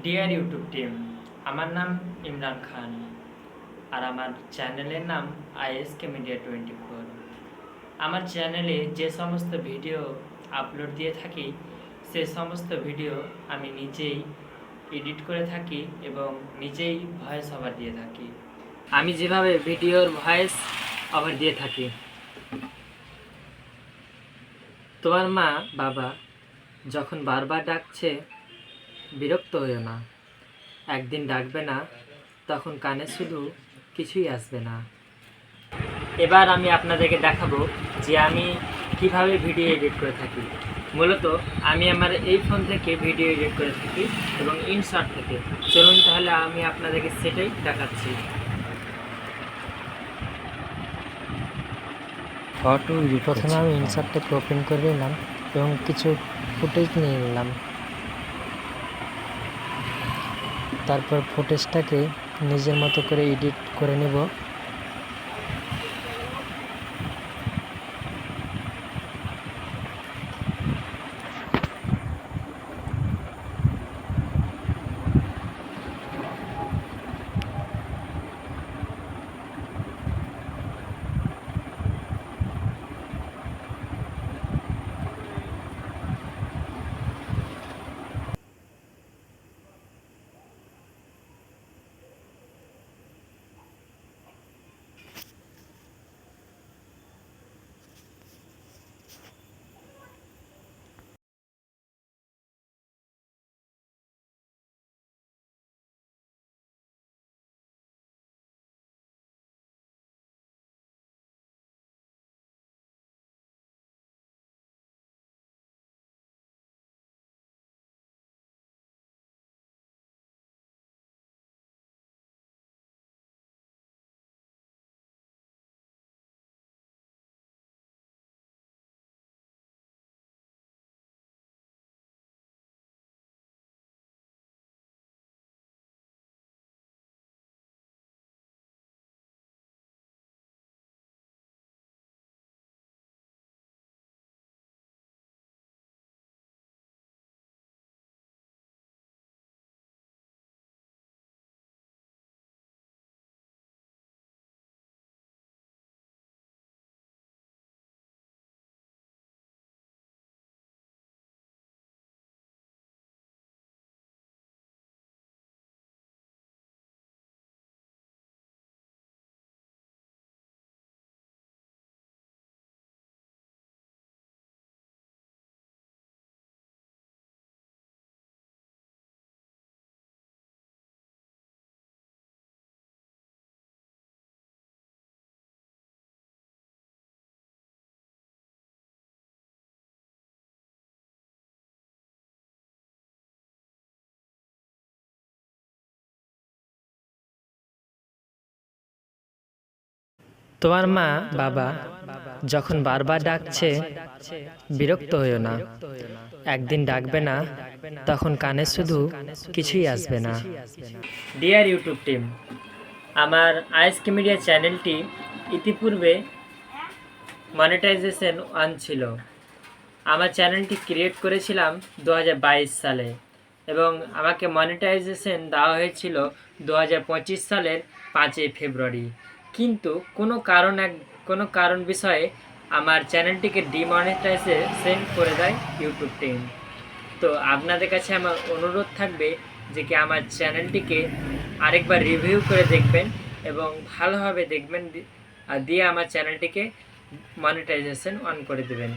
Deer YouTube team, আমার নাম ইমরান খান আর আমার চ্যানেলের নাম ISK মিডিয়া 24। আমার চ্যানেলে যে সমস্ত ভিডিও আপলোড দিয়ে থাকি সে সমস্ত ভিডিও আমি নিজেই এডিট করে থাকি এবং নিজেই ভয়েস ওভার দিয়ে থাকি। আমি যেভাবে ভিডিওর ভয়েস ওভার দিয়ে থাকি, তোমার মা বাবা যখন বারবার ডাকছে বিরক্ত হইও না, একদিন ডাকবে না, তখন কানে শুধু কিছুই আসবে না। এবার আমি আপনাদেরকে দেখাবো যে আমি কিভাবে ভিডিও এডিট করে থাকি। মূলত আমি আমার এই ফোন থেকে ভিডিও এডিট করে থাকি এবং ইনশর্ট থেকে। চলুন তাহলে আমি আপনাদেরকে সেটাই দেখাচ্ছি। প্রথমে আমি ইনসার্টটাকে ওপেন করে নিলাম এবং কিছু ফুটেজ নিয়ে নিলাম। তারপর ফুটেজটাকে নিজের মতো করে এডিট করে নেব। তোমার মা বাবা যখন বারবার ডাকছে বিরক্ত হইও না, একদিন ডাকবে না, তখন কানে শুধু কিছুই আসবে না। ডিয়ার ইউটিউব টিম, আমার ISK মিডিয়া চ্যানেলটি ইতিপূর্বে মনিটাইজেশন অন ছিল। আমার চ্যানেলটি ক্রিয়েট করেছিলাম 2022 সালে এবং আমাকে মনিটাইজেশন দেওয়া হয়েছিল 2025 সালের 5 ফেব্রুয়ারি। কিন্তু কোনো কারণ বিষয়ে আমার চ্যানেলটিকে ডিমনিটাইজেশন করে দেয় ইউটিউব টিম। তো আপনাদের কাছে আমার অনুরোধ থাকবে যে কি আমার চ্যানেলটিকে আরেকবার রিভিউ করে দেখবেন এবং ভালোভাবে দেখবেন, দিয়ে আমার চ্যানেলটিকে মনিটাইজেশন অন করে দেবেন।